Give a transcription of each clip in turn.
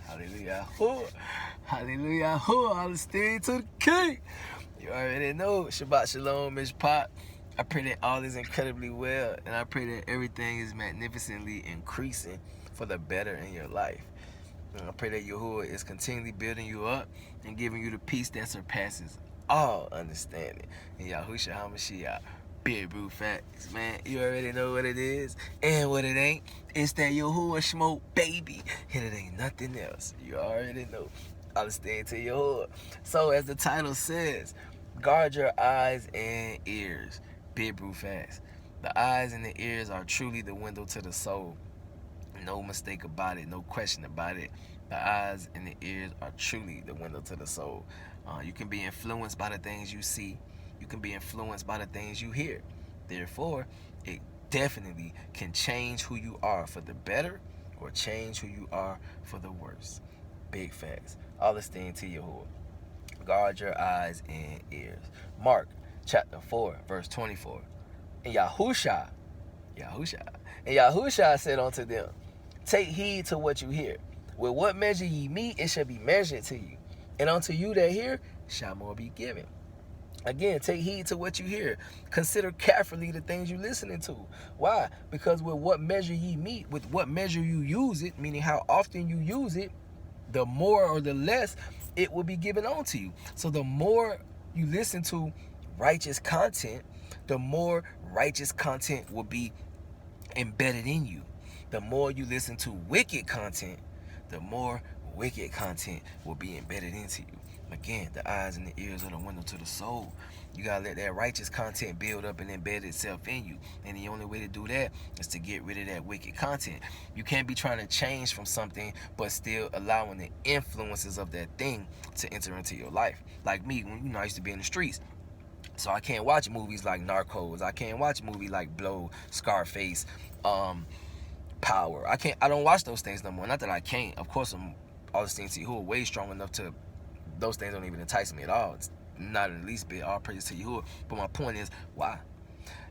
Hallelujah. Hallelujah. All the stay to the king. You already know. Shabbat Shalom, Miss Pot. I pray that all is incredibly well, and I pray that everything is magnificently increasing for the better in your life. And I pray that Yahuwah is continually building you up and giving you the peace that surpasses all understanding. And Yahushua HaMashiach, big brew facts, man. You already know what it is and what it ain't. It's that Yahuwah smoke, baby, and it ain't nothing else. You already know. Understand to Yahuwah. So as the title says, guard your eyes and ears. Big brew facts. The eyes and the ears are truly the window to the soul. No mistake about it, no question about it. The eyes and the ears are truly the window to the soul. You can be influenced by the things you see. You can be influenced by the things you hear. Therefore, it definitely can change who you are for the better or change who you are for the worse. Big facts. All this thing to Yahuwah. Guard your eyes and ears. Mark chapter 4, verse 24. And Yahushua said unto them, take heed to what you hear. With what measure ye meet, it shall be measured to you. And unto you that hear, shall more be given. Again, take heed to what you hear. Consider carefully the things you're listening to. Why? Because with what measure ye meet, with what measure you use it, meaning how often you use it, the more or the less it will be given unto you. So the more you listen to righteous content, the more righteous content will be embedded in you. The more you listen to wicked content, the more wicked content will be embedded into you. Again, the eyes and the ears are the window to the soul. You gotta let that righteous content build up and embed itself in you. And the only way to do that is to get rid of that wicked content. You can't be trying to change from something but still allowing the influences of that thing to enter into your life. Like me, when I used to be in the streets. So I can't watch movies like Narcos. I can't watch movies like Blow, Scarface, Power. I don't watch those things no more. Not that I can't. Of course, all the things who are way strong enough to. Those things don't even entice me at all. It's not in the least bit. All praise to Yahuwah. But my point is, why?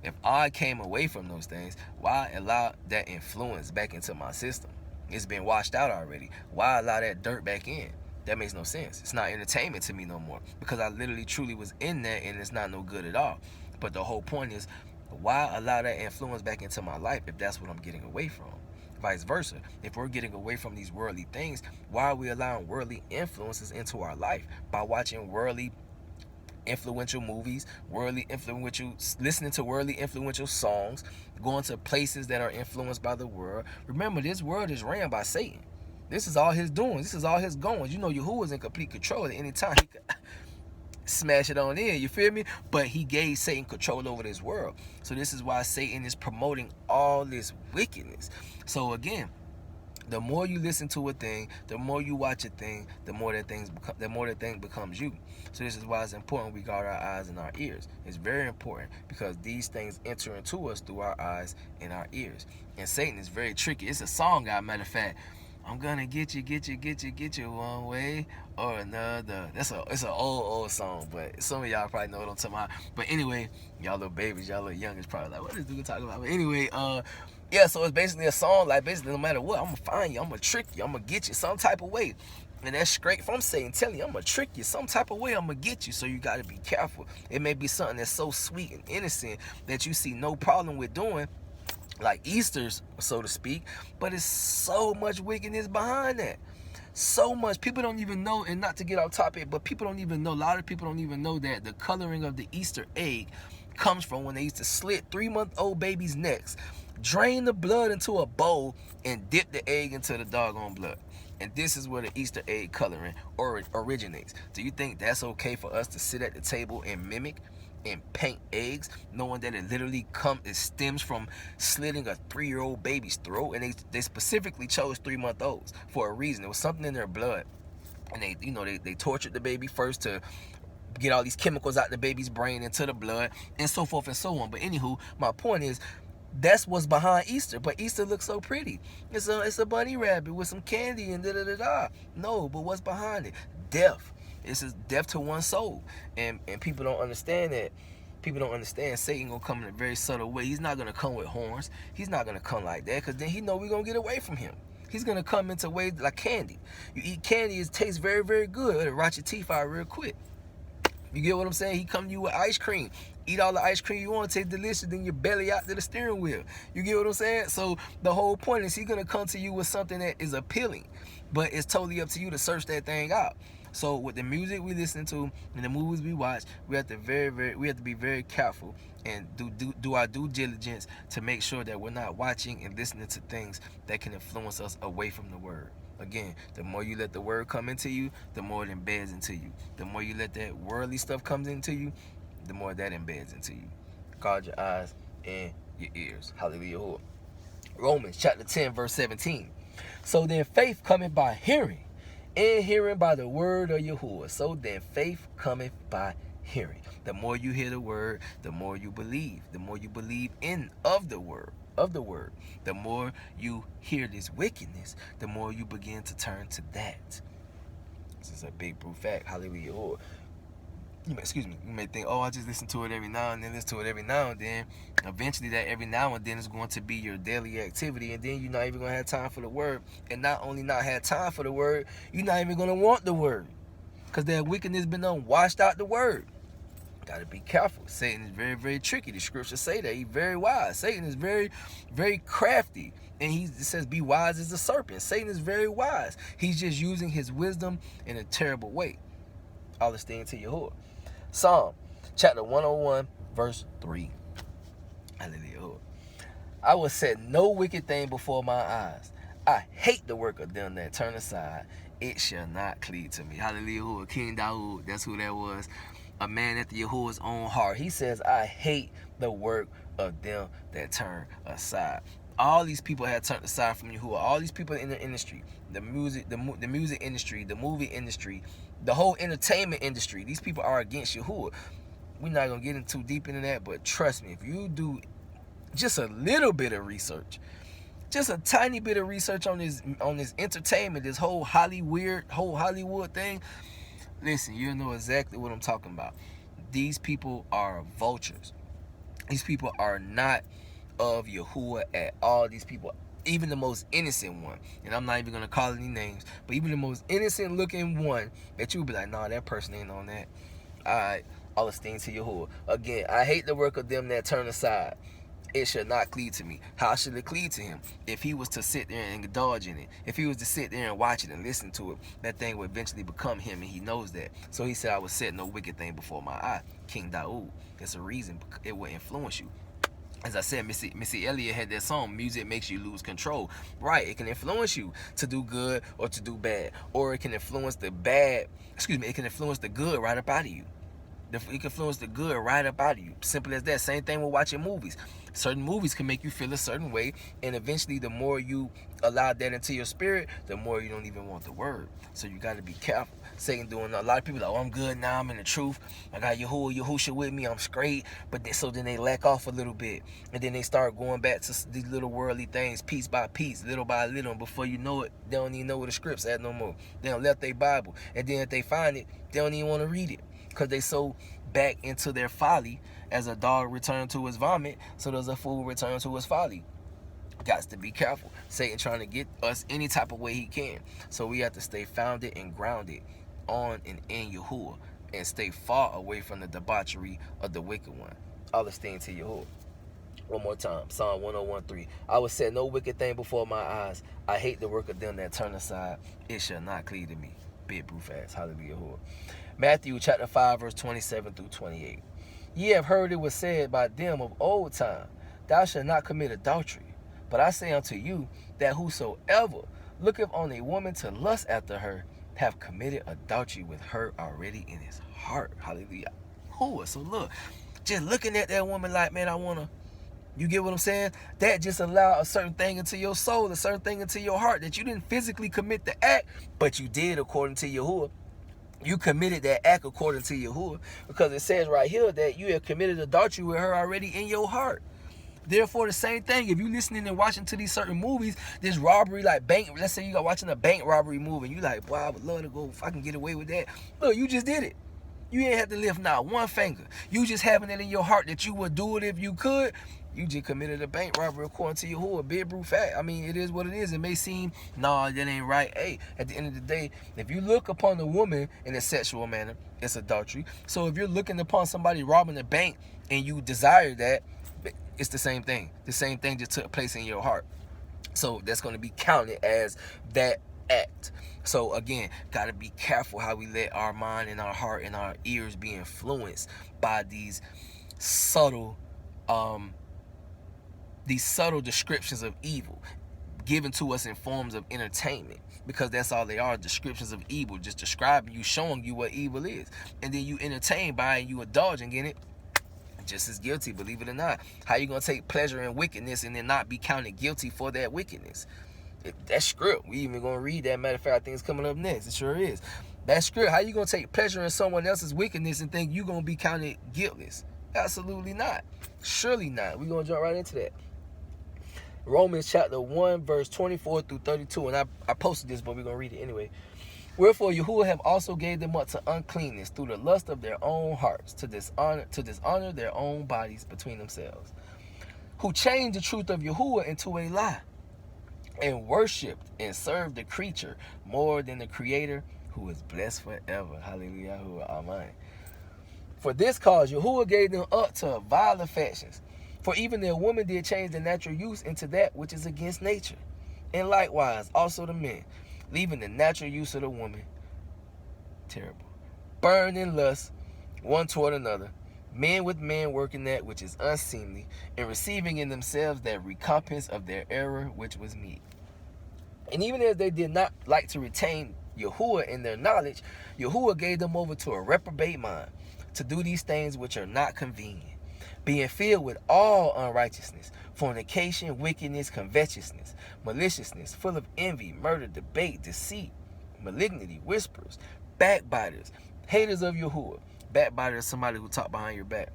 If I came away from those things, why allow that influence back into my system? It's been washed out already. Why allow that dirt back in? That makes no sense. It's not entertainment to me no more because I literally truly was in there and it's not no good at all. But the whole point is, why allow that influence back into my life if that's what I'm getting away from? Vice versa. If we're getting away from these worldly things, why are we allowing worldly influences into our life? By watching worldly influential movies, listening to worldly influential songs, going to places that are influenced by the world. Remember, this world is ran by Satan. This is all his doings. This is all his goings. You know, Yahuwah is in complete control at any time. He could smash it on in, you feel me? But he gave Satan control over this world. So this is why Satan is promoting all this wickedness. So again, the more you listen to a thing, the more you watch a thing, the more that thing becomes you. So this is why it's important we guard our eyes and our ears. It's very important because these things enter into us through our eyes and our ears. And Satan is very tricky. It's a song, guy, matter of fact. I'm gonna get you one way or another. It's an old song, but some of y'all probably know what I'm talking about. But anyway, y'all little babies, y'all little youngins probably like, what is this dude talking about? But anyway, yeah, so it's basically a song like basically no matter what, I'm gonna find you, I'm gonna trick you, I'm gonna get you some type of way. And that's straight from Satan telling you, I'm gonna trick you some type of way, I'm gonna get you. So you gotta be careful. It may be something that's so sweet and innocent that you see no problem with doing, like Easter's, so to speak, but it's so much wickedness behind that. So much. People don't even know, and not to get off topic, but people don't even know, a lot of people don't even know that the coloring of the Easter egg comes from when they used to slit 3-month-old babies' necks, drain the blood into a bowl, and dip the egg into the doggone blood. And this is where the Easter egg coloring originates. Do you think that's okay for us to sit at the table and mimic and paint eggs, knowing that it literally stems from slitting a 3-year-old baby's throat? And they specifically chose 3-month-olds for a reason. There was something in their blood, and they tortured the baby first to get all these chemicals out the baby's brain into the blood, and so forth and so on. But anywho, my point is, that's what's behind Easter. But Easter looks so pretty. It's a bunny rabbit with some candy and da-da-da-da. No, but what's behind it? Death. This is death to one's soul. And people don't understand that. People don't understand Satan gonna come in a very subtle way. He's not gonna come with horns. He's not gonna come like that, because then he know we're gonna get away from him. He's going to come into ways like candy. You eat candy, it tastes very, very good. It'll rot your teeth out real quick. You get what I'm saying? He come to you with ice cream. Eat all the ice cream you want, taste delicious, then your belly out to the steering wheel. You get what I'm saying? So the whole point is he's going to come to you with something that is appealing. But it's totally up to you to search that thing out. So with the music we listen to and the movies we watch, we have to be very careful and do our due diligence to make sure that we're not watching and listening to things that can influence us away from the word. Again, the more you let the word come into you, the more it embeds into you. The more you let that worldly stuff come into you, the more that embeds into you. Guard your eyes and your ears. Hallelujah. Romans chapter 10, verse 17. So then faith cometh by hearing, and hearing by the word of Yahuwah. So then faith cometh by hearing. The more you hear the word, the more you believe. The more you believe of the word. The more you hear this wickedness, the more you begin to turn to that. This is a big proof fact. Hallelujah. You may think, oh, I just listen to it every now and then, Eventually that every now and then is going to be your daily activity, and then you're not even going to have time for the word. And not only not have time for the word, you're not even going to want the word, because that wickedness been washed out the word. Got to be careful. Satan is very, very tricky. The scriptures say that he's very wise. Satan is very, very crafty. And it says, be wise as a serpent. Satan is very wise. He's just using his wisdom in a terrible way. All this thing to Yahuwah. Psalm chapter 101, verse 3. Hallelujah. I will set no wicked thing before my eyes. I hate the work of them that turn aside. It shall not cleave to me. Hallelujah. King Dawood, that's who that was. A man after Yahuwah's own heart. He says, I hate the work of them that turn aside. All these people had turned aside from Yahuwah. All these people in the industry, the music industry, the movie industry, the whole entertainment industry, these people are against Yahuwah. We're not going to get too deep into that, but trust me, if you do just a little bit of research, just a tiny bit of research on this entertainment, this whole Hollywood thing, listen, you'll know exactly what I'm talking about. These people are vultures. These people are not of Yahuwah at all. These people, even the most innocent one, and I'm not even going to call any names, but even the most innocent looking one that you would be like, nah, that person ain't on that. Alright, all esteem to Yahuwah. Again, I hate the work of them that turn aside. It should not cleave to me. How should it cleave to him? If he was to sit there and indulge in it, if he was to sit there and watch it and listen to it, that thing would eventually become him, and he knows that. So he said, I would set no wicked thing before my eye. King Dawood. There's a reason it will influence you. As I said, Missy Elliott had that song, music makes you lose control. Right, it can influence you to do good or to do bad. Or it can influence it can influence the good right up out of you. It can influence the good right up out of you. Simple as that. Same thing with watching movies. Certain movies can make you feel a certain way, and eventually the more you allow that into your spirit, the more you don't even want the word. So you got to be careful. Satan doing a lot of people like, oh, I'm good now, I'm in the truth. I got Yahusha with me, I'm straight. But then they lack off a little bit, and then they start going back to these little worldly things, piece by piece, little by little. And before you know it, they don't even know where the script's at no more. They don't left their Bible, and then if they find it, they don't even want to read it, because they so back into their folly. As a dog returned to his vomit, so does a fool return to his folly. Got to be careful. Satan trying to get us any type of way he can. So we have to stay founded and grounded on and in Yahuwah, and stay far away from the debauchery of the wicked one. All esteem to Yahuwah. One more time. Psalm 101:3. I will set no wicked thing before my eyes. I hate the work of them that turn aside. It shall not cleave to me. Big proof fast. Hallelujah. Matthew chapter 5, verse 27 through 28. Ye have heard it was said by them of old time, thou shalt not commit adultery. But I say unto you, that whosoever looketh on a woman to lust after her, have committed adultery with her already in his heart. Hallelujah. So look, just looking at that woman like, man, I want to, you get what I'm saying? That just allow a certain thing into your soul, a certain thing into your heart, that you didn't physically commit the act, but you did according to Yahuwah. You committed that act according to Yahuwah, because it says right here that you have committed adultery with her already in your heart. Therefore, the same thing, if you listening and watching to these certain movies, this robbery, like bank, let's say you got watching a bank robbery movie, and you like, wow, I would love to go if I can get away with that. Look, you just did it. You ain't have to lift not one finger. You just having it in your heart that you would do it if you could. You just committed a bank robbery according to Yahuwah. Big brute fact. I mean, it is what it is. It may seem, nah, that ain't right. Hey, at the end of the day, if you look upon a woman in a sexual manner, it's adultery. So if you're looking upon somebody robbing a bank and you desire that, it's the same thing. The same thing just took place in your heart. So that's going to be counted as that act. So again, got to be careful how we let our mind and our heart and our ears be influenced by these subtle descriptions of evil given to us in forms of entertainment, because that's all they are, descriptions of evil, just describing you, showing you what evil is, and then you entertain by it, you indulging in it, just as guilty, believe it or not. How you gonna take pleasure in wickedness and then not be counted guilty for that wickedness? That's script. We even gonna read that. Matter of fact, I think it's coming up next. It sure is. That's script. How you gonna take pleasure in someone else's wickedness and think you gonna be counted guiltless? Absolutely not. Surely not. We're gonna jump right into that. Romans chapter 1, verse 24 through 32. And I posted this, but we're gonna read it anyway. Wherefore Yahuwah have also gave them up to uncleanness through the lust of their own hearts, to dishonor their own bodies between themselves, who changed the truth of Yahuwah into a lie, and worshipped and served the creature more than the Creator, who is blessed forever. Hallelujah. Amen. For this cause Yahuwah gave them up to vile affections. For even their woman did change the natural use into that which is against nature. And likewise also the men, leaving the natural use of the woman, terrible, burned in lust one toward another, men with men working that which is unseemly, and receiving in themselves that recompense of their error which was meet. And even as they did not like to retain Yahuwah in their knowledge, Yahuwah gave them over to a reprobate mind, to do these things which are not convenient, being filled with all unrighteousness, fornication, wickedness, covetousness, maliciousness, full of envy, murder, debate, deceit, malignity, whispers, backbiters, haters of Yahuwah. Backbiter is somebody who talk behind your back.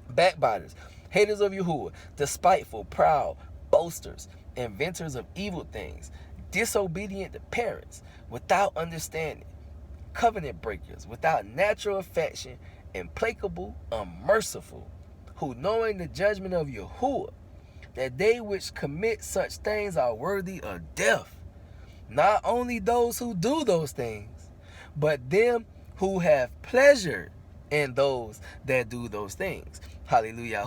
Backbiters, haters of Yahuwah, despiteful, proud, boasters, inventors of evil things, disobedient to parents, without understanding, covenant breakers, without natural affection, implacable, unmerciful, who knowing the judgment of Yahuwah, that they which commit such things are worthy of death. Not only those who do those things, but them who have pleasure in those that do those things. Hallelujah.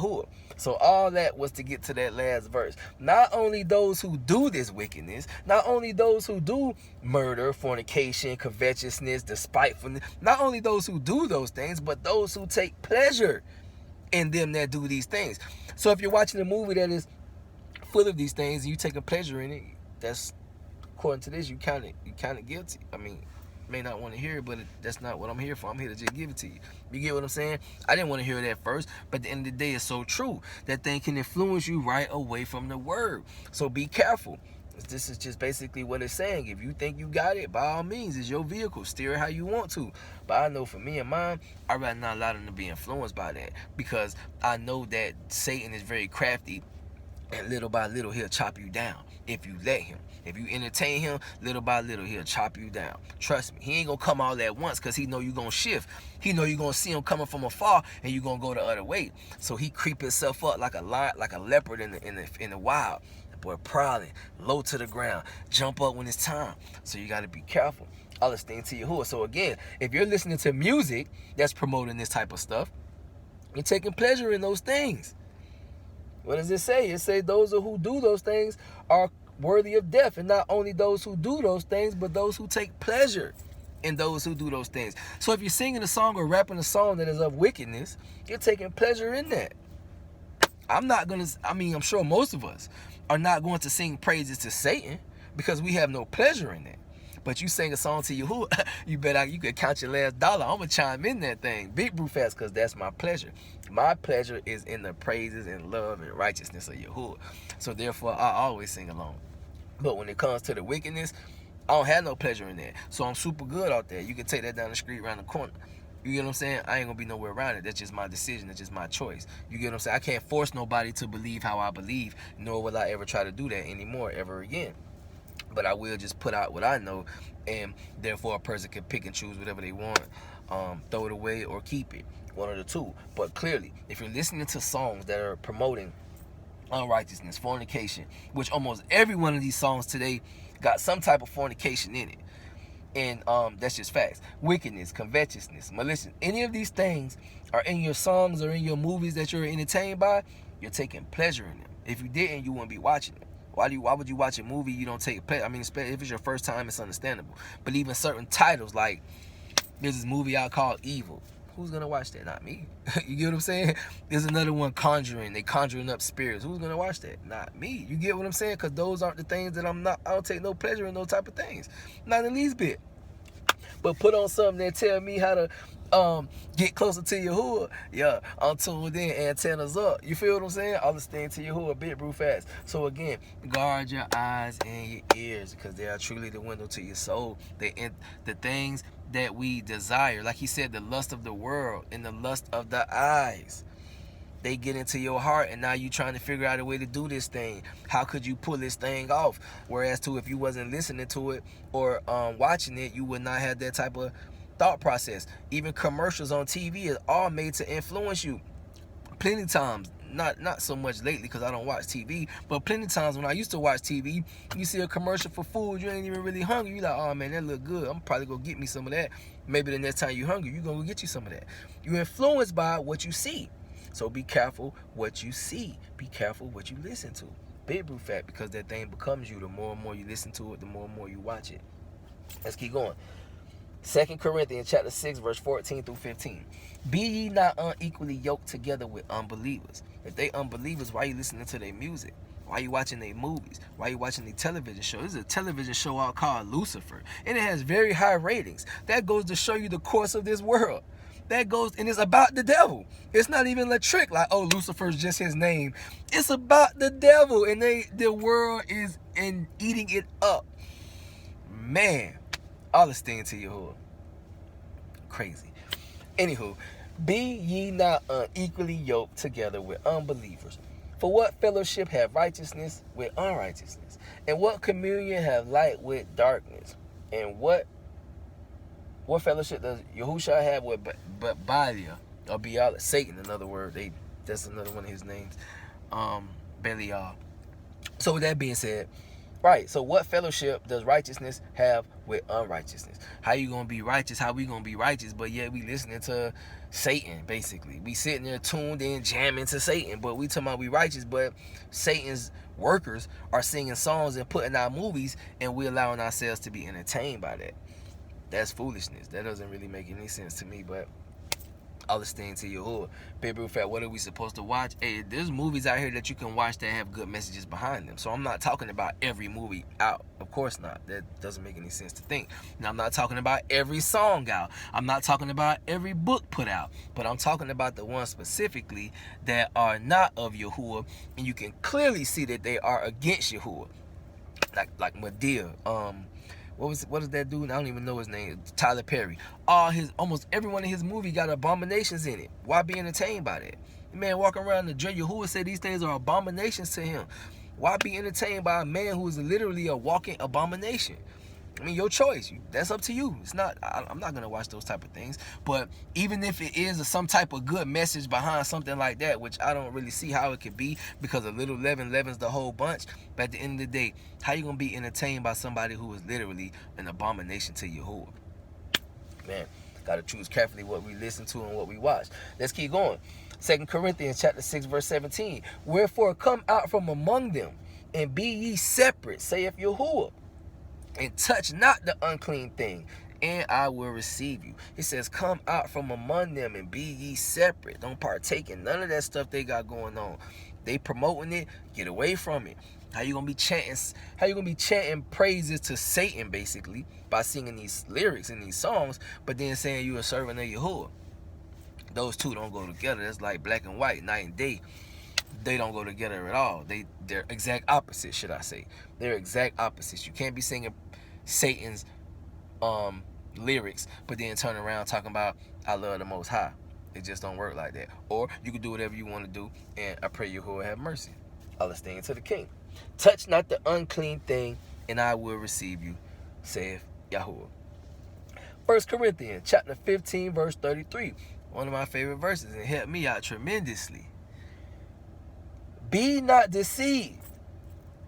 So all that was to get to that last verse. Not only those who do this wickedness, not only those who do murder, fornication, covetousness, despitefulness, not only those who do those things, but those who take pleasure in them that do these things. So if you're watching a movie that is full of these things and you take a pleasure in it, that's, according to this, you kind of guilty. I mean, may not want to hear it, but that's not what I'm here for. I'm here to just give it to you. You get what I'm saying? I didn't want to hear it at first, but at the end of the day, it's so true. That thing can influence you right away from the word. So be careful. This is just basically what it's saying. If you think you got it, by all means, it's your vehicle. Steer it how you want to. But I know for me and mine, I'd rather not allow them to be influenced by that, because I know that Satan is very crafty, and little by little, he'll chop you down if you let him. If you entertain him, little by little, he'll chop you down. Trust me, he ain't gonna come all at once, because he know you gonna shift. He know you gonna see him coming from afar, and you gonna go the other way. So he creep himself up like a lion, like a leopard in the wild. The boy prowling, low to the ground, jump up when it's time. So you gotta be careful. All this thing to Yahuwah. So again, if you're listening to music that's promoting this type of stuff, you're taking pleasure in those things. What does it say? It says those who do those things are worthy of death. And not only those who do those things, but those who take pleasure in those who do those things. So if you're singing a song or rapping a song that is of wickedness, you're taking pleasure in that. I'm sure most of us are not going to sing praises to Satan, because we have no pleasure in that. But you sing a song to Yahuwah, you could count your last dollar. I'm going to chime in that thing, big brute fast, because that's my pleasure. My pleasure is in the praises and love and righteousness of Yahuwah. So therefore, I always sing along. But when it comes to the wickedness, I don't have no pleasure in that. So I'm super good out there. You can take that down the street, around the corner. You get what I'm saying? I ain't going to be nowhere around it. That's just my decision. That's just my choice. You get what I'm saying? I can't force nobody to believe how I believe, nor will I ever try to do that anymore, ever again. But I will just put out what I know, and therefore a person can pick and choose whatever they want. throw it away or keep it. One of the two. But clearly, if you're listening to songs that are promoting unrighteousness, fornication, which almost every one of these songs today got some type of fornication in it. And that's just facts. Wickedness, covetousness, malicious. Any of these things are in your songs or in your movies that you're entertained by, you're taking pleasure in them. If you didn't, you wouldn't be watching them. Why would you watch a movie you don't take pleasure? I mean, if it's your first time, it's understandable. But even certain titles, like there's this movie out called Evil. Who's gonna watch that? Not me. You get what I'm saying? There's another one, Conjuring. They conjuring up spirits. Who's gonna watch that? Not me. You get what I'm saying? Because those aren't the things that I don't take no pleasure in those type of things. Not the least bit. But put on something that tell me how to get closer to Yahuwah. Yeah, I'm tuned in, antennas up. You feel what I'm saying? I'll listen to Yahuwah bit brew fast. So again, guard your eyes and your ears, because they are truly the window to your soul. The things that we desire, like he said, the lust of the world and the lust of the eyes, they get into your heart, and now you trying to figure out a way to do this thing. How could you pull this thing off? Whereas if you wasn't listening to it or watching it, you would not have that type of thought process. Even commercials on TV is all made to influence you. Plenty times, not so much lately because I don't watch TV, but plenty times when I used to watch TV, you see a commercial for food, you ain't even really hungry. You like, oh man, that look good. I'm probably gonna get me some of that. Maybe the next time you hungry, you gonna go get you some of that. You're influenced by what you see. So be careful what you see. Be careful what you listen to. Big brew fact, because that thing becomes you. The more and more you listen to it, the more and more you watch it. Let's keep going. 2 Corinthians chapter 6, verse 14 through 15. Be ye not unequally yoked together with unbelievers. If they unbelievers, why you listening to their music? Why you watching their movies? Why you watching their television show? This is a television show out called Lucifer, and it has very high ratings. That goes to show you the course of this world. That goes, and it's about the devil. It's not even a trick like, oh, Lucifer's just his name. It's about the devil, and the world is eating it up. Man, all the sting to Yahuwah. Crazy. Anywho, be ye not unequally yoked together with unbelievers. For what fellowship have righteousness with unrighteousness? And what communion have light with darkness? And what fellowship does Yahushua have with Belial, or Belial, Satan, another word. That's another one of his names. Belial. So with that being said, right, so what fellowship does righteousness have with unrighteousness? How you gonna be righteous? How we gonna be righteous? But yet we listening to Satan, basically. We sitting there tuned in, jamming to Satan, but we talking about we righteous, but Satan's workers are singing songs and putting out movies, and we allowing ourselves to be entertained by that. That's foolishness. That doesn't really make any sense to me, but I'll listen to Yahuwah. Big Brew Fat, what are we supposed to watch? Hey, there's movies out here that you can watch that have good messages behind them. So I'm not talking about every movie out. Of course not. That doesn't make any sense to think. Now, I'm not talking about every song out. I'm not talking about every book put out. But I'm talking about the ones specifically that are not of Yahuwah, and you can clearly see that they are against Yahuwah. Like Medea, what is that dude? I don't even know his name. Tyler Perry. Almost every one of his movies got abominations in it. Why be entertained by that? The man walking around the jail, Yahuwah said these things are abominations to him. Why be entertained by a man who is literally a walking abomination? I mean, your choice. That's up to you. It's not. I'm not gonna watch those type of things. But even if it is some type of good message behind something like that, which I don't really see how it could be, because a little leaven leavens the whole bunch. But at the end of the day, how you gonna be entertained by somebody who is literally an abomination to Yahuwah? Man, gotta choose carefully what we listen to and what we watch. Let's keep going. 2 Corinthians chapter 6, verse 17. Wherefore come out from among them, and be ye separate, saith Yahuwah, and touch not the unclean thing, and I will receive you. It says, come out from among them and be ye separate. Don't partake in none of that stuff they got going on. They promoting it. Get away from it. How you gonna be chanting? How you gonna be chanting praises to Satan, basically, by singing these lyrics in these songs, but then saying you a servant of Yahuwah? Those two don't go together. That's like black and white, night and day. They don't go together at all. They're exact opposites, should I say. They're exact opposites. You can't be singing Satan's lyrics, but then turn around talking about I love the Most High. It just don't work like that. Or you can do whatever you want to do, and I pray Yahuwah have mercy. I'll stand to the king. Touch not the unclean thing, and I will receive you, saith Yahuwah. 1 Corinthians chapter 15, verse 33. One of my favorite verses, and it helped me out tremendously. Be not deceived.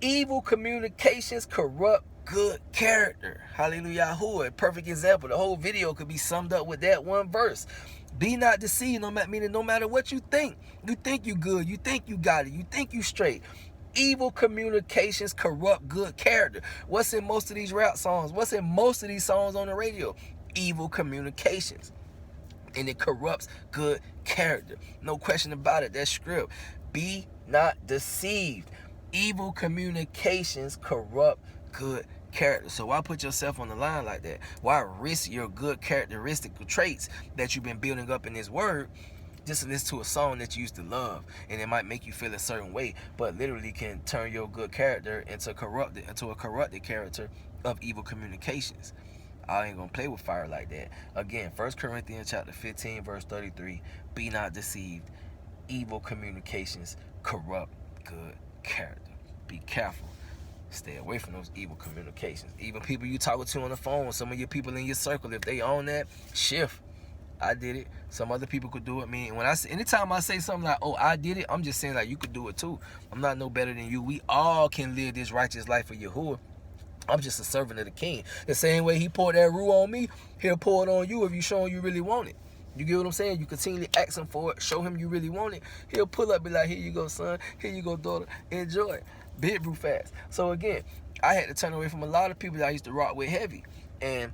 Evil communications corrupt good character. Hallelujah. A perfect example. The whole video could be summed up with that one verse. Be not deceived, meaning no matter what you think you good, you think you got it, you think you straight. Evil communications corrupt good character. What's in most of these rap songs? What's in most of these songs on the radio? Evil communications. And it corrupts good character. No question about it. That's script. Be not deceived. Evil communications corrupt good character. So why put yourself on the line like that? Why risk your good characteristical traits that you've been building up in this word just to listen to a song that you used to love, and it might make you feel a certain way, but literally can turn your good character into a corrupted character of evil communications? I ain't gonna play with fire like that. Again, 1 Corinthians chapter 15, verse 33. Be not deceived. Evil communications corrupt good character. Be careful. Stay away from those evil communications. Even people you talk to on the phone, some of your people in your circle, if they own that, shift. I did it. Some other people could do it. Anytime I say something like, oh, I did it, I'm just saying like you could do it too. I'm not no better than you. We all can live this righteous life of Yahuwah. I'm just a servant of the king. The same way he poured that rule on me, he'll pour it on you if you show him you really want it. You get what I'm saying? You continually ask him for it, show him you really want it. He'll pull up, be like, here you go, son. Here you go, daughter. Enjoy it. Big brew fast. So again, I had to turn away from a lot of people that I used to rock with heavy. And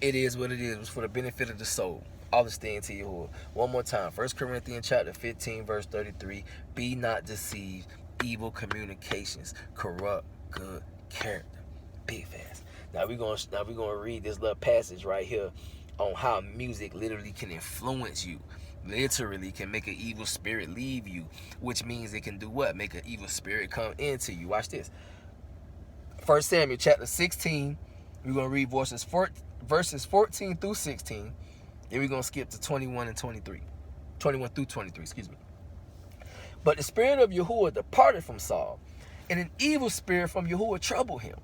it is what it is. It was for the benefit of the soul. All the staying to Yahuwah. One more time. 1 Corinthians chapter 15, verse 33. Be not deceived. Evil communications corrupt good character. Big fast. Now we're gonna read this little passage right here on how music literally can influence you. Literally can make an evil spirit leave you, which means it can do what? Make an evil spirit come into you. Watch this. 1 Samuel chapter 16. We're gonna read verses 14 through 16. Then we're gonna skip to 21 and 23. 21 through 23, excuse me. But the spirit of Yahuwah departed from Saul, and an evil spirit from Yahuwah troubled him.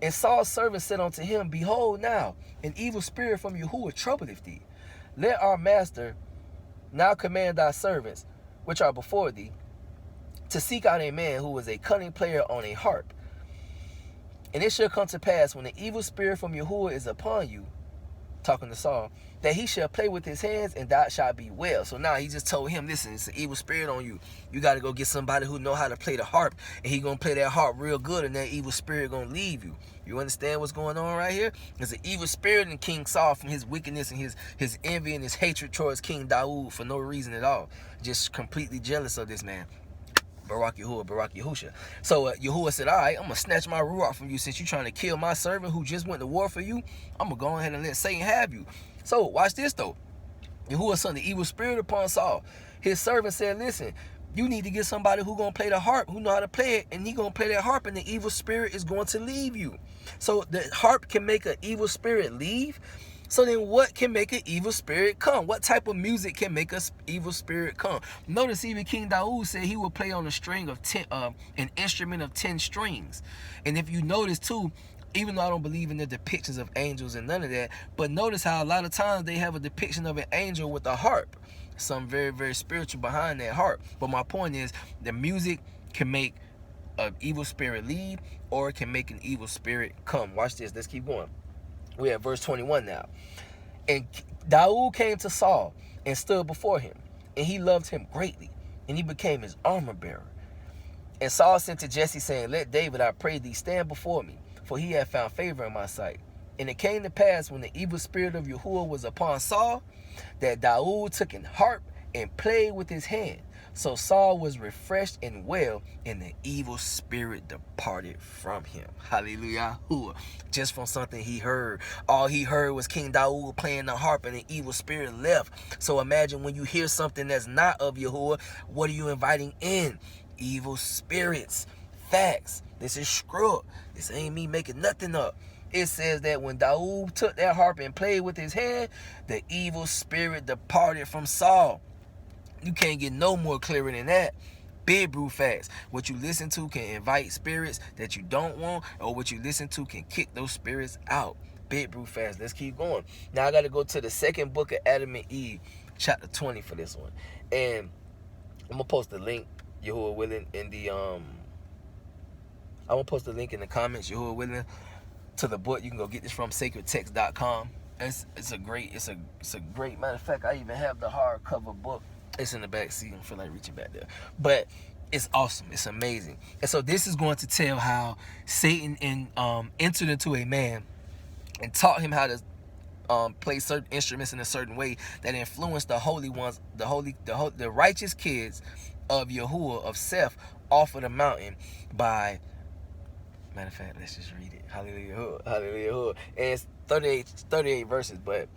And Saul's servant said unto him, Behold now, an evil spirit from Yahuwah troubleth thee. Let our master now command thy servants, which are before thee, to seek out a man who is a cunning player on a harp. And it shall come to pass, when the evil spirit from Yahuwah is upon you, talking to Saul, that he shall play with his hands, and thou shalt be well. So now he just told him, listen, it's an evil spirit on you. You got to go get somebody who know how to play the harp, and he going to play that harp real good, and that evil spirit going to leave you. You understand what's going on right here? There's an evil spirit in King Saul from his wickedness and his envy and his hatred towards King Dawood for no reason at all. Just completely jealous of this man. Barak Yahuwah, Barak Yahusha. So Yahuwah said, all right, I'm going to snatch my ruach from you. Since you're trying to kill my servant who just went to war for you, I'm going to go ahead and let Satan have you. So watch this though. Yahuwah sent the evil spirit upon Saul. His servant said, listen, you need to get somebody who going to play the harp, who know how to play it, and he going to play that harp, and the evil spirit is going to leave you. So the harp can make an evil spirit leave. So then what can make an evil spirit come? What type of music can make an evil spirit come? Notice even King Dawood said he would play on a string of 10, an instrument of 10 strings. And if you notice too, even though I don't believe in the depictions of angels and none of that, but notice how a lot of times they have a depiction of an angel with a harp. Something very, very spiritual behind that harp. But my point is, the music can make an evil spirit leave, or it can make an evil spirit come. Watch this. Let's keep going. We're at verse 21 now. And Dawood came to Saul and stood before him, and he loved him greatly, and he became his armor bearer. And Saul sent to Jesse, saying, Let David, I pray thee, stand before me, for he hath found favor in my sight. And it came to pass, when the evil spirit of Yahuwah was upon Saul, that Dawood took an harp and played with his hand. So Saul was refreshed and well, and the evil spirit departed from him. Hallelujah. Just from something he heard. All he heard was King Dawood playing the harp, and the evil spirit left. So imagine when you hear something that's not of Yahuwah, what are you inviting in? Evil spirits. Facts. This is screw. This ain't me making nothing up. It says that when Dawood took that harp and played with his hand, the evil spirit departed from Saul. You can't get no more clearer than that. Big brew facts. What you listen to can invite spirits that you don't want, or what you listen to can kick those spirits out. Big brew fast. Let's keep going. Now I got to go to the second book of Adam and Eve, chapter 20 for this one. And I'm gonna post the link, Yahuwah willing, in the I'm gonna post the link in the comments, Yahuwah willing, to the book. You can go get this from sacredtext.com. It's a great matter of fact, I even have the hardcover book. It's in the back seat. I don't feel like reaching back there, but it's awesome. It's amazing. And so this is going to tell how Satan entered into a man and taught him how to play certain instruments in a certain way that influenced the holy ones, the righteous kids of Yahuwah, of Seth, off of the mountain by, matter of fact, let's just read it. Hallelujah, hallelujah. And it's 38 verses, but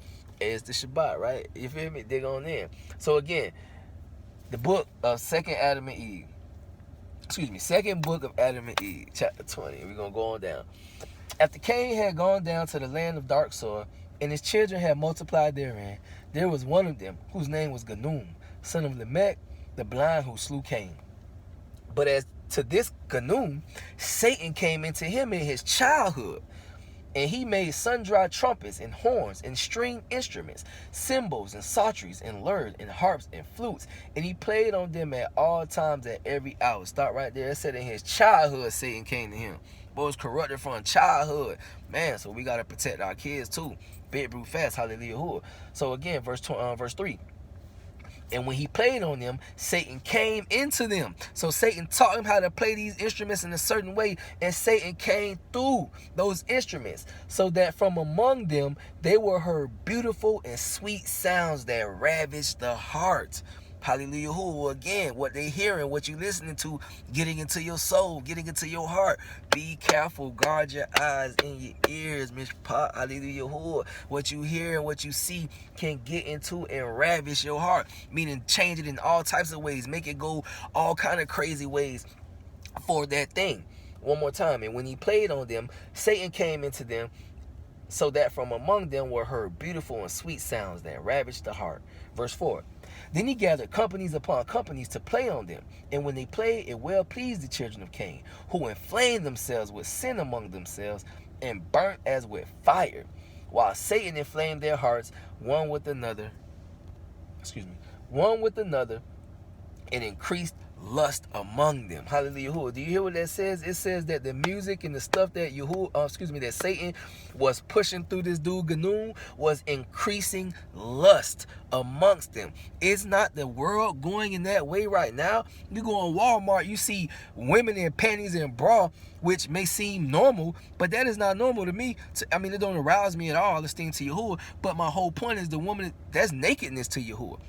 it's the Shabbat, right? You feel me? Dig on in. So again, the book of second book of Adam and Eve, chapter 20. We're going to go on down. After Cain had gone down to the land of dark soil, and his children had multiplied therein, there was one of them, whose name was Ganum, son of Lamech, the blind, who slew Cain. But as to this Ganum, Satan came into him in his childhood, and he made sundry trumpets and horns and string instruments, cymbals and psalteries and lyres and harps and flutes, and he played on them at all times, at every hour. Stop right there. It said in his childhood Satan came to him. Boy, was corrupted from childhood, man. So we gotta protect our kids too. Big brew fast, hallelujah. So again, verse 3. And when he played on them, Satan came into them. So Satan taught him how to play these instruments in a certain way, and Satan came through those instruments, so that from among them they were heard beautiful and sweet sounds that ravaged the heart. Hallelujah. Who again, what they hearing, what you listening to, getting into your soul, getting into your heart. Be careful, guard your eyes and your ears, Miss Pot. Hallelujah. Who what you hear and what you see can get into and ravish your heart, meaning change it in all types of ways, make it go all kind of crazy ways for that thing. One more time. And when he played on them, Satan came into them, so that from among them were heard beautiful and sweet sounds that ravaged the heart. Verse 4. Then he gathered companies upon companies to play on them. And when they played, it well pleased the children of Cain, who inflamed themselves with sin among themselves and burnt as with fire, while Satan inflamed their hearts one with another, and increased lust among them. Hallelujah. Do you hear what that says? It says that the music and the stuff that that Satan was pushing through this dude Ganum was increasing lust amongst them. Is not the world going in that way right now? You go in Walmart, you see women in panties and bra, which may seem normal, but that is not normal to me. It don't arouse me at all, esteem to Yahuwah. But my whole point is the woman, that's nakedness to Yahuwah.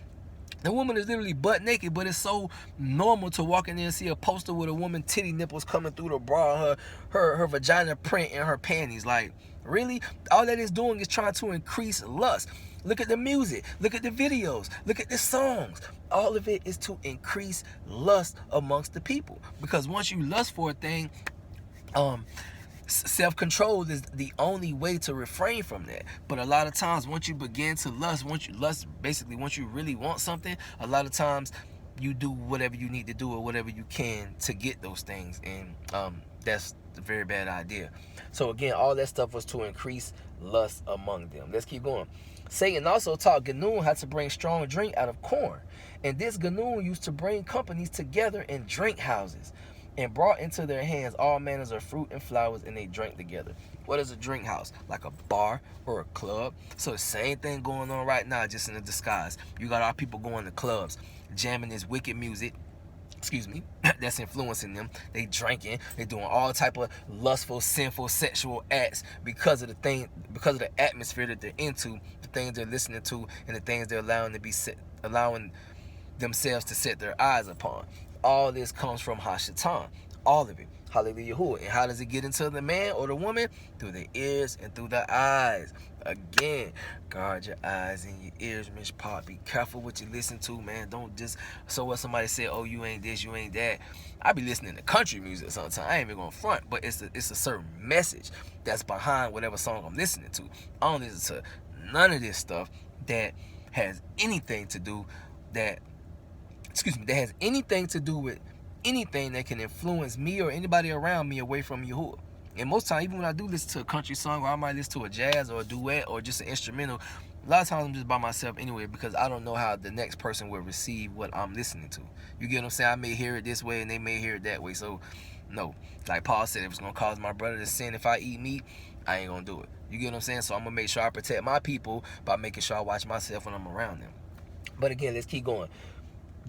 The woman is literally butt naked, but it's so normal to walk in there and see a poster with a woman titty nipples coming through the bra, her vagina print in her panties. Like, really? All that is doing is trying to increase lust. Look at the music. Look at the videos. Look at the songs. All of it is to increase lust amongst the people. Because once you lust for a thing, self-control is the only way to refrain from that. But a lot of times, once you begin to lust, once you really want something, a lot of times you do whatever you need to do or whatever you can to get those things, and that's a very bad idea. So again, all that stuff was to increase lust among them. Let's keep going. Satan also taught Ganum how to bring strong drink out of corn, and this Ganum used to bring companies together in drink houses, and brought into their hands all manners of fruit and flowers, and they drank together. What is a drink house? Like a bar or a club. So the same thing going on right now, just in a disguise. You got our people going to clubs, jamming this wicked music, that's influencing them. They drinking, they doing all type of lustful, sinful, sexual acts because of the atmosphere that they're into, the things they're listening to, and the things they're allowing themselves to set their eyes upon. All this comes from Hashatan. All of it. Hallelujah. And how does it get into the man or the woman? Through the ears and through the eyes. Again, guard your eyes and your ears, Miss Pop. Be careful what you listen to, man. Don't just, so what somebody say, oh, you ain't this, you ain't that. I be listening to country music sometimes. I ain't even gonna front, but it's a certain message that's behind whatever song I'm listening to. I don't listen to none of this stuff that has anything to do that has anything to do with anything that can influence me or anybody around me away from Yahuwah. And most times, even when I do listen to a country song, or I might listen to a jazz or a duet or just an instrumental, a lot of times I'm just by myself anyway, because I don't know how the next person will receive what I'm listening to. You get what I'm saying? I may hear it this way and they may hear it that way. So, no. Like Paul said, if it's going to cause my brother to sin if I eat meat, I ain't going to do it. You get what I'm saying? So I'm going to make sure I protect my people by making sure I watch myself when I'm around them. But again, let's keep going.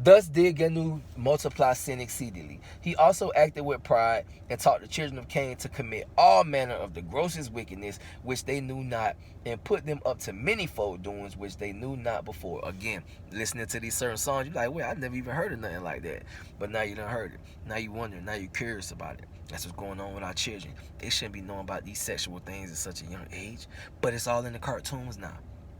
Thus did Ganu multiply sin exceedingly. He also acted with pride and taught the children of Cain to commit all manner of the grossest wickedness which they knew not, and put them up to manyfold doings which they knew not before. Again, listening to these certain songs, you're like, wait, I never even heard of nothing like that. But now you done heard it. Now you wondering. Now you're curious about it. That's what's going on with our children. They shouldn't be knowing about these sexual things at such a young age. But it's all in the cartoons now.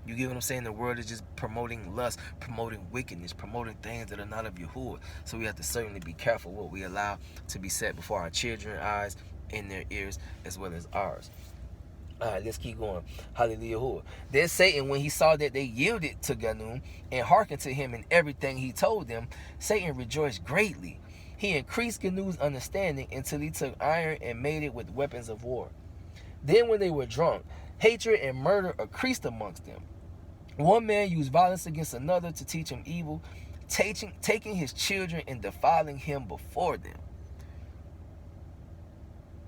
You get what I'm saying? The world is just promoting lust, promoting wickedness, promoting things that are not of Yahuwah. So we have to certainly be careful what we allow to be set before our children's eyes, in their ears, as well as ours. All right, let's keep going. Hallelujah. Then Satan, when he saw that they yielded to Ganum and hearkened to him in everything he told them, Satan rejoiced greatly. He increased Ganum's understanding until he took iron and made it with weapons of war. Then when they were drunk, hatred and murder increased amongst them. One man used violence against another to teach him evil, taking his children and defiling him before them.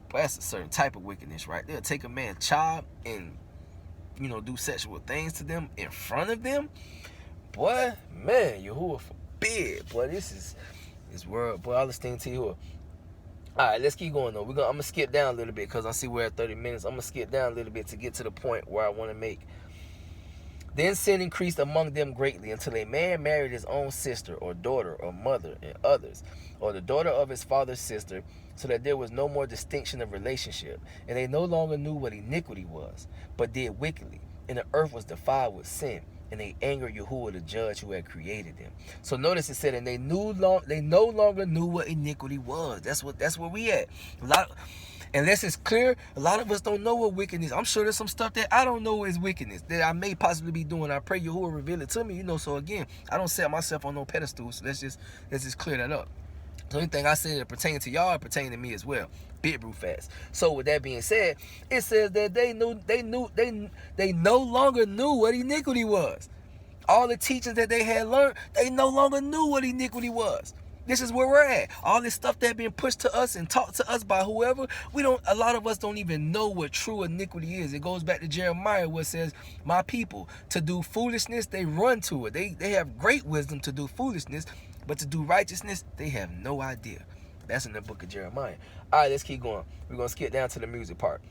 But that's a certain type of wickedness right there. Take a man's child and, do sexual things to them in front of them. Boy, man, Yahuwah forbid. Boy, this world. Boy, all this thing to Yahuwah. All right, let's keep going, though. I'm going to skip down a little bit because I see we're at 30 minutes. I'm going to skip down a little bit to get to the point where I want to make. Then sin increased among them greatly until a man married his own sister or daughter or mother and others, or the daughter of his father's sister, so that there was no more distinction of relationship, and they no longer knew what iniquity was, but did wickedly, and the earth was defiled with sin, and they angered Yahuwah the judge who had created them. So notice it said, and they no longer knew what iniquity was. That's where we at. Unless it's clear, a lot of us don't know what wickedness. I'm sure there's some stuff that I don't know is wickedness that I may possibly be doing. I pray Yahuwah reveal it to me, So again, I don't set myself on no pedestal. So let's just clear that up. So anything I say that pertains to y'all pertain to me as well. Big brew fast. So with that being said, it says that they no longer knew what iniquity was. All the teachings that they had learned, they no longer knew what iniquity was. This is where we're at. All this stuff that being pushed to us and taught to us by whoever, a lot of us don't even know what true iniquity is. It goes back to Jeremiah where it says, my people, to do foolishness, they run to it. They have great wisdom to do foolishness, but to do righteousness, they have no idea. That's in the book of Jeremiah. All right, let's keep going. We're going to skip down to the music part.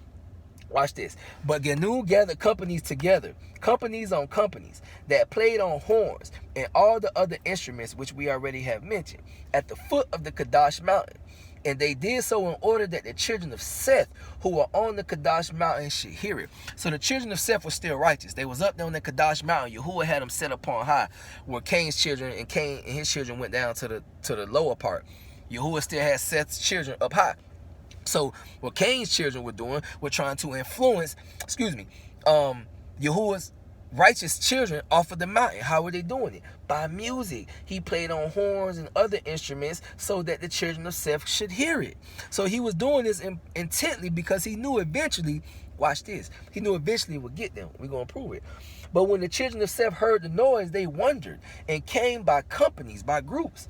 Watch this. But Ganu gathered companies together, companies on companies, that played on horns and all the other instruments which we already have mentioned, at the foot of the Kadash mountain. And they did so in order that the children of Seth, who were on the Kadash mountain, should hear it. So the children of Seth were still righteous. They was up there on the Kadash mountain. Yahuwah had them set upon high, where Cain's children and his children went down to the lower part. Yahuwah still had Seth's children up high. So what Cain's children were doing were trying to influence, Yahuwah's righteous children off of the mountain. How were they doing it? By music. He played on horns and other instruments so that the children of Seth should hear it. So he was doing this intently because he knew eventually, watch this, he knew eventually it would get them. We're going to prove it. But when the children of Seth heard the noise, they wondered and came by companies, by groups,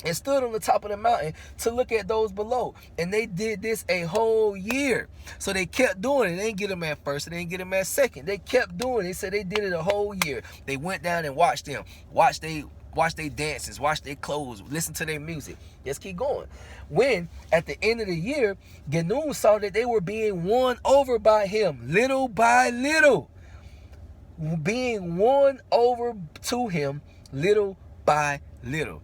and stood on the top of the mountain to look at those below. And they did this a whole year. So they kept doing it. They didn't get them at first. They didn't get them at second. They kept doing it. They said they did it a whole year. They went down and watched them. Watched their dances. Watched their clothes. Listened to their music. Let's keep going. When, at the end of the year, Ganum saw that they were being won over by him, little by little. Being won over to him, little by little.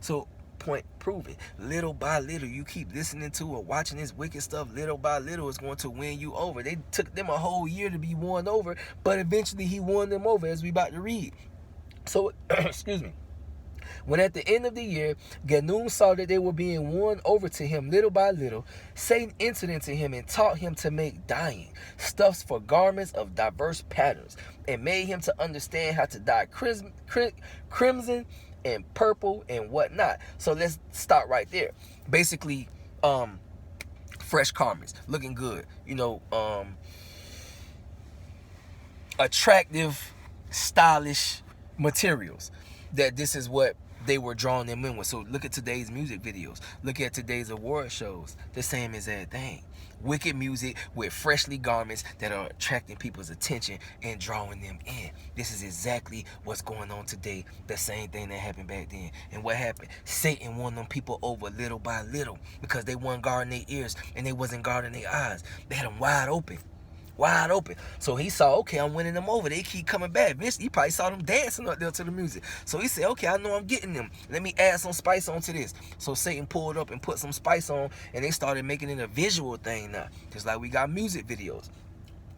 So point proven. Little by little, you keep listening to or watching this wicked stuff, little by little, it's going to win you over. They took them a whole year to be won over, but eventually he won them over, as we about to read. So, when at the end of the year, Ganum saw that they were being won over to him little by little, Satan entered into him and taught him to make dyeing, stuffs for garments of diverse patterns, and made him to understand how to dye crimson and purple and whatnot. So let's stop right there. Basically, fresh garments, looking good, attractive, stylish materials. That this is what they were drawing them in with. So look at today's music videos. Look at today's award shows. The same exact thing. Wicked music with freshly garments that are attracting people's attention and drawing them in. This is exactly what's going on today. The same thing that happened back then. And what happened? Satan won them people over little by little because they weren't guarding their ears and they wasn't guarding their eyes. They had them wide open. Wide open. So he saw, okay, I'm winning them over. They keep coming back. Eventually, he probably saw them dancing up there to the music. So he said, okay, I know I'm getting them. Let me add some spice onto this. So Satan pulled up and put some spice on, and they started making it a visual thing now. Just like we got music videos.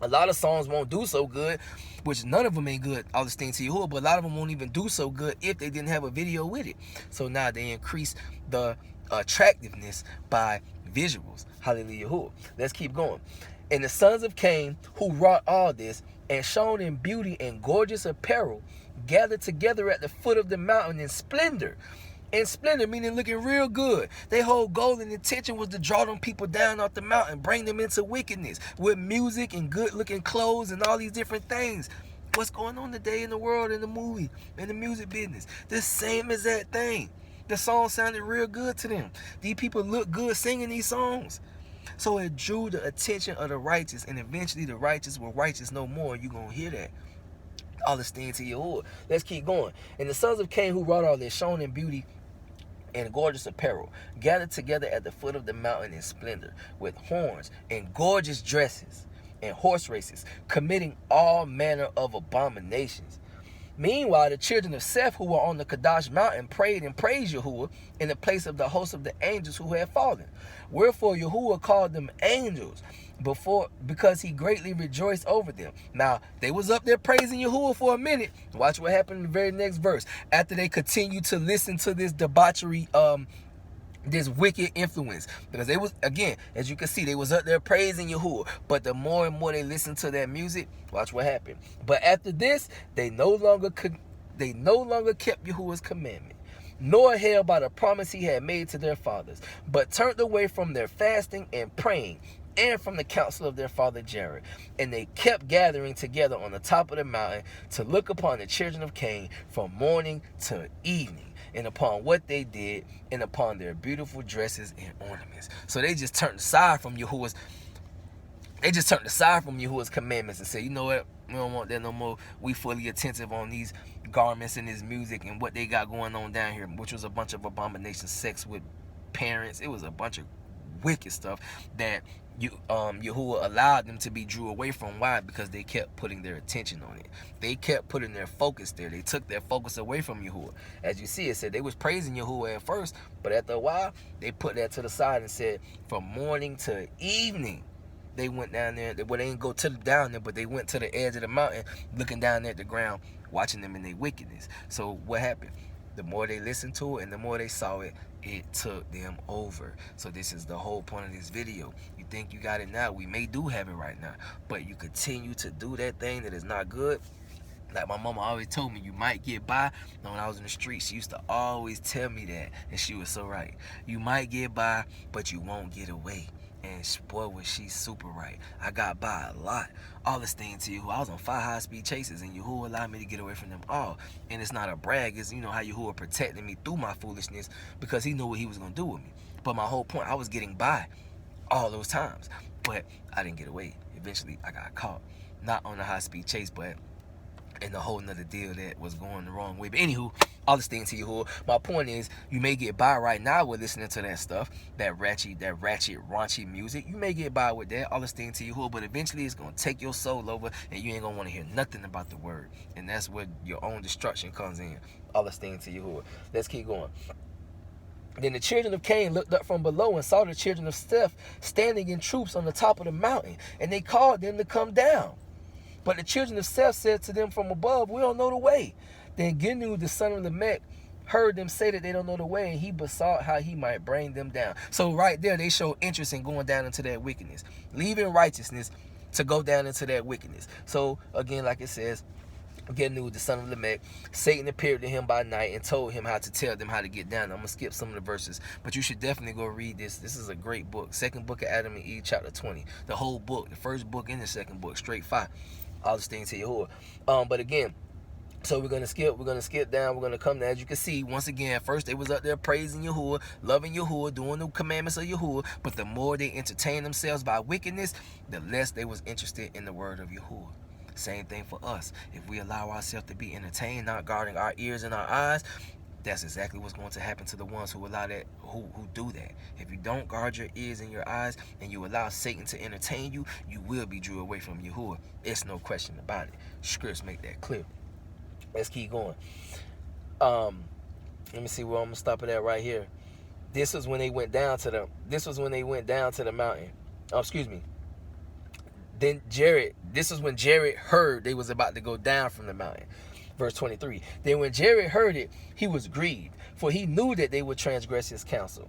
A lot of songs won't do so good, which none of them ain't good, all the things to Yahuwah, but a lot of them won't even do so good if they didn't have a video with it. So now they increase the attractiveness by visuals. Hallelujah. Yahuwah. Let's keep going. And the sons of Cain, who wrought all this, and shone in beauty and gorgeous apparel, gathered together at the foot of the mountain in splendor. In splendor, meaning looking real good. Their whole goal and intention was to draw them people down off the mountain, bring them into wickedness, with music and good-looking clothes and all these different things. What's going on today in the world, in the movie, in the music business? The same exact thing. The song sounded real good to them. These people look good singing these songs. So it drew the attention of the righteous, and eventually the righteous were righteous no more. You're going to hear that. All this thing to Yahuwah. Let's keep going. And the sons of Cain who wrought all this, shone in beauty and gorgeous apparel, gathered together at the foot of the mountain in splendor, with horns and gorgeous dresses and horse races, committing all manner of abominations. Meanwhile, the children of Seth, who were on the Kadash mountain, prayed and praised Yahuwah in the place of the host of the angels who had fallen. Wherefore Yahuwah called them angels, because he greatly rejoiced over them. Now, they was up there praising Yahuwah for a minute. Watch what happened in the very next verse. After they continued to listen to this debauchery, this wicked influence, because they was, again, as you can see, they was up there praising Yahuwah, but the more and more they listened to that music, watch what happened. But after this, they no longer kept Yahuwah's commandment, nor held by the promise he had made to their fathers, but turned away from their fasting and praying, and from the counsel of their father Jared. And they kept gathering together on the top of the mountain to look upon the children of Cain from morning to evening, and upon what they did, and upon their beautiful dresses and ornaments. So they just turned aside from Yahuwah's commandments and said, you know what, we don't want that no more. We fully attentive on these garments and this music and what they got going on down here, which was a bunch of abominations, sex with parents. It was a bunch of wicked stuff that Yahuwah allowed them to be drew away from. Why? Because they kept putting their attention on it. They kept putting their focus there. They took their focus away from Yahuwah. As you see, it said they was praising Yahuwah at first, but after a while, they put that to the side and said, from morning to evening, they went down there. Well, they didn't go down there, but they went to the edge of the mountain, looking down at the ground, watching them in their wickedness. So what happened? The more they listened to it and the more they saw it, it took them over. So this is the whole point of this video. You think you got it now. We may do have it right now, but you continue to do that thing that is not good. Like my mama always told me, you might get by. When I was in the streets, she used to always tell me that, and she was so right. You might get by, but you won't get away. And boy, was she super right. I got by a lot. All this thing to Yahuwah. I was on 5 high-speed chases, and Yahuwah allowed me to get away from them all. And it's not a brag. It's, you know, how Yahuwah protected me through my foolishness, because he knew what he was going to do with me. But my whole point, I was getting by all those times, but I didn't get away. Eventually, I got caught. Not on a high-speed chase, but in a whole nother deal that was going the wrong way. But anywho, all this thing to Yahuwah. My point is, you may get by right now with listening to that stuff, that ratchet, raunchy music. You may get by with that, all this thing to Yahuwah, but eventually it's going to take your soul over, and you ain't going to want to hear nothing about the word. And that's where your own destruction comes in. All this thing to Yahuwah. Let's keep going. Then the children of Cain looked up from below and saw the children of Seth standing in troops on the top of the mountain, and they called them to come down. But the children of Seth said to them from above, we don't know the way. Then Genu, the son of Lamech, heard them say that they don't know the way, and he besought how he might bring them down. So right there, they show interest in going down into that wickedness, leaving righteousness to go down into that wickedness. So again, like it says, Genu, the son of Lamech, Satan appeared to him by night and told him how to tell them how to get down. I'm going to skip some of the verses, but you should definitely go read this. This is a great book. Second book of Adam and Eve, chapter 20. The whole book, the first book and the second book, straight fire. All the things to Yahuwah. But again, so we're gonna skip down, we're gonna come down. As you can see, once again, first they was up there praising Yahuwah, loving Yahuwah, doing the commandments of Yahuwah, but the more they entertained themselves by wickedness, the less they was interested in the word of Yahuwah. Same thing for us. If we allow ourselves to be entertained, not guarding our ears and our eyes, that's exactly what's going to happen to the ones who allow that, who do that. If you don't guard your ears and your eyes, and you allow Satan to entertain you, you will be drew away from Yahuwah. It's no question about it. Scripts make that clear. Let's keep going. Let me see where I'm gonna stop it at right here. This was when they went down to the mountain. Oh, excuse me. This was when Jared heard they was about to go down from the mountain. Verse 23. Then when Jared heard it, he was grieved, for he knew that they would transgress his counsel.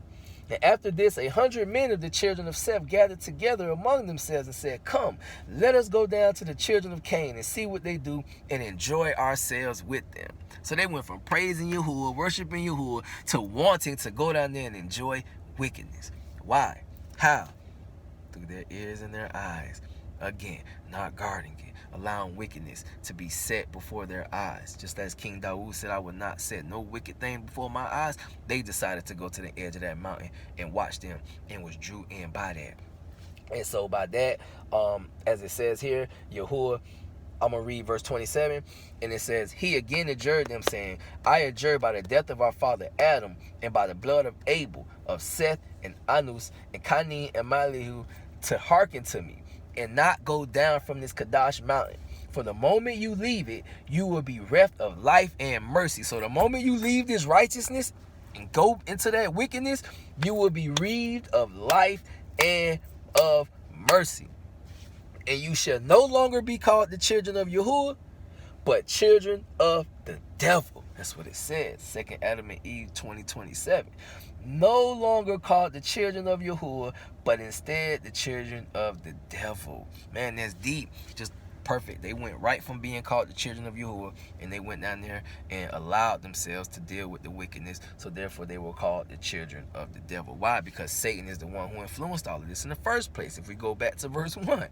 And after this, 100 men of the children of Seth gathered together among themselves and said, come, let us go down to the children of Cain and see what they do and enjoy ourselves with them. So they went from praising Yahuwah, worshiping Yahuwah, to wanting to go down there and enjoy wickedness. Why? How? Through their ears and their eyes. Again, not guarding it, allowing wickedness to be set before their eyes. Just as King Dawood said, I would not set no wicked thing before my eyes. They decided to go to the edge of that mountain and watch them and was drew in by that. And so by that, as it says here, Yahuwah, I'm going to read verse 27, and it says, he again adjured them, saying, I adjure by the death of our father Adam, and by the blood of Abel, of Seth, and Anus, and Cain, and Malihu, to hearken to me, and not go down from this Kadash mountain. For the moment you leave it, you will be reft of life and mercy. So the moment you leave this righteousness and go into that wickedness, you will be relieved of life and of mercy. And you shall no longer be called the children of Yahuwah, but children of the devil. That's what it says. 2 Adam and Eve 20:27. No longer called the children of Yahuwah, but instead the children of the devil. Man, that's deep. Just perfect. They went right from being called the children of Yahuwah, and they went down there and allowed themselves to deal with the wickedness. So therefore they were called the children of the devil. Why? Because Satan is the one who influenced all of this in the first place. If we go back to verse 1,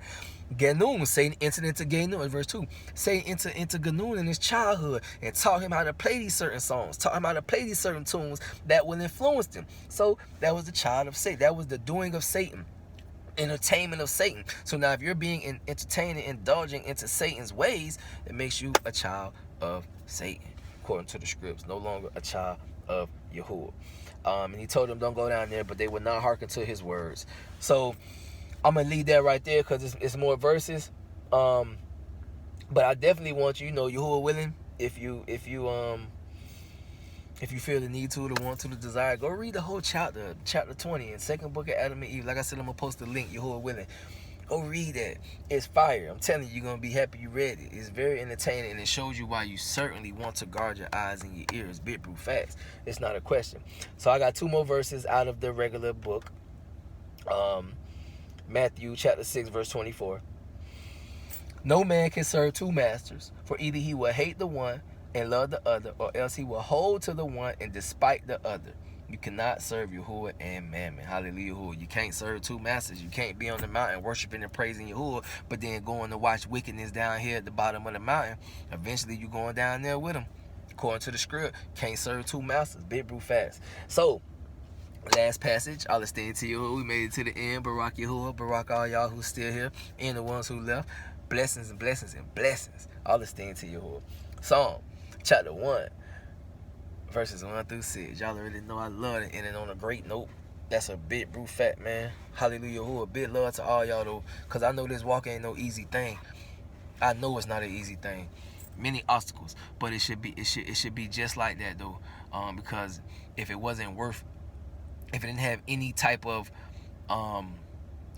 Ganun, Satan entered into Ganun in verse 2. Satan entered into Ganun in his childhood and taught him how to play these certain songs, taught him how to play these certain tunes that will influence him. So that was the child of Satan. That was the doing of Satan. Entertainment of Satan. So now if you're being entertained and indulging into Satan's ways, it makes you a child of Satan, according to the scripts. No longer a child of Yahuwah. And he told them don't go down there, but they would not hearken to his words. So I'm gonna leave that right there because it's more verses. But I definitely want you, Yahuwah willing, if you feel the need to, the want to, the desire, go read the whole chapter 20 in second book of Adam and Eve. Like I said, I'm going to post the link, Yahuwah willing. Go read that. It's fire. I'm telling you, you're going to be happy you read it. It's very entertaining, and it shows you why you certainly want to guard your eyes and your ears. Bit brute facts. It's not a question. So I got 2 more verses out of the regular book. Matthew chapter 6, verse 24. No man can serve 2 masters, for either he will hate the one and love the other, or else he will hold to the one and despite the other. You cannot serve Yahuwah and Mammon. Hallelujah. You can't serve 2 masters. You can't be on the mountain worshiping and praising Yahuwah, but then going to watch wickedness down here at the bottom of the mountain. Eventually you going down there with them. According to the script, can't serve 2 masters. Big brute fast. So last passage, I'll extend to you. We made it to the end. Barak Yahuwah, Barak all y'all who's still here, and the ones who left. Blessings and blessings and blessings. I'll extend to Yahuwah. Psalm chapter 1, verses 1 through 6. Y'all already know I love it. Ending on a great note. That's a big brute fat, man. Hallelujah. Who a big love to all y'all though, because I know this walk ain't no easy thing. I know it's not an easy thing. Many obstacles, but it should be just like that though. Because if it didn't have any type of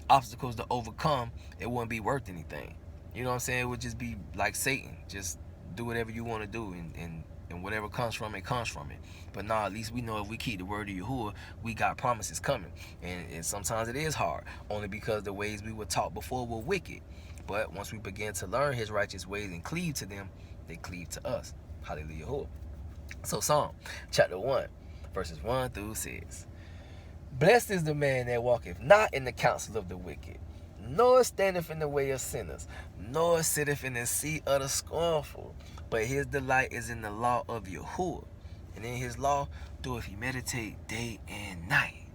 obstacles to overcome, it wouldn't be worth anything. You know what I'm saying? It would just be like Satan. Just do whatever you want to do, and whatever comes from it, comes from it. But nah, at least we know if we keep the word of Yahuwah, we got promises coming. And sometimes it is hard, only because the ways we were taught before were wicked. But once we begin to learn his righteous ways and cleave to them, they cleave to us. Hallelujah. So Psalm chapter 1, verses 1 through 6. Blessed is the man that walketh not in the counsel of the wicked, nor standeth in the way of sinners, nor sitteth in the seat of the scornful. But his delight is in the law of Yahuwah, and in his law doeth he meditate day and night.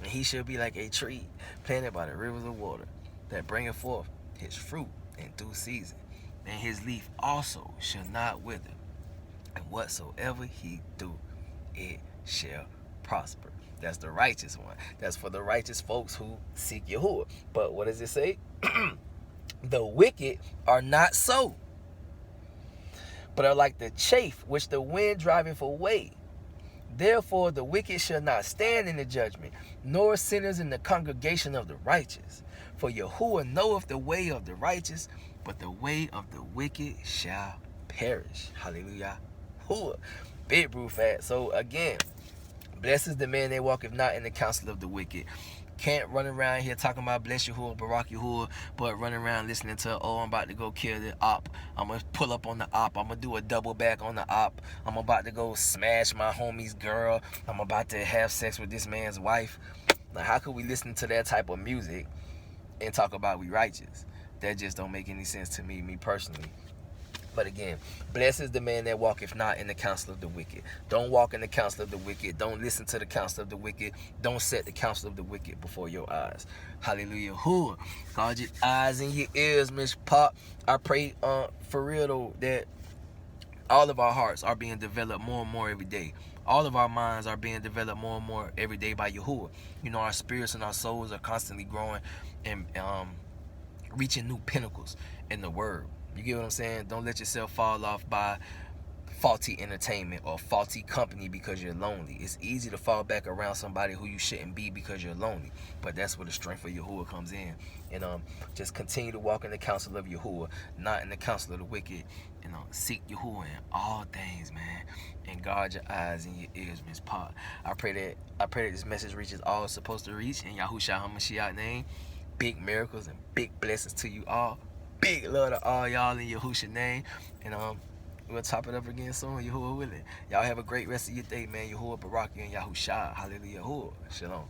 And he shall be like a tree planted by the rivers of water, that bringeth forth his fruit in due season, and his leaf also shall not wither. And whatsoever he do, it shall prosper. That's the righteous one. That's for the righteous folks who seek Yahuwah. But what does it say? The wicked are not so, but are like the chaff which the wind driveth away. Therefore the wicked shall not stand in the judgment, nor sinners in the congregation of the righteous. For Yahuwah knoweth the way of the righteous, but the way of the wicked shall perish. Hallelujah. Big brew fat. So again, blessed is the man that walketh not in the counsel of the wicked. Can't run around here talking about bless Yahuwah, Barak Yahuwah, but run around listening to, oh, I'm about to go kill the op. I'm going to pull up on the op. I'm going to do a double back on the op. I'm about to go smash my homie's girl. I'm about to have sex with this man's wife. Now, how could we listen to that type of music and talk about we righteous? That just don't make any sense to me personally. But again, blessed is the man that walketh not in the counsel of the wicked. Don't walk in the counsel of the wicked. Don't listen to the counsel of the wicked. Don't set the counsel of the wicked before your eyes. Hallelujah. Guard your eyes and your ears, Miss Pop. I pray for real though that all of our hearts are being developed more and more every day. All of our minds are being developed more and more every day by Yahuwah. You know, our spirits and our souls are constantly growing and reaching new pinnacles in the word. You get what I'm saying? Don't let yourself fall off by faulty entertainment or faulty company because you're lonely. It's easy to fall back around somebody who you shouldn't be because you're lonely. But that's where the strength of Yahuwah comes in. And just continue to walk in the counsel of Yahuwah, not in the counsel of the wicked. Seek Yahuwah in all things, man. And guard your eyes and your ears, Miss Pot. I pray that this message reaches all it's supposed to reach in Yahushua HaMashiach's name. Big miracles and big blessings to you all. Big love to all y'all in Yahushua's name. And we'll top it up again soon, Yahuwah willing. Y'all have a great rest of your day, man. Yahuwah Barak and Yahushua. Hallelujah. Shalom.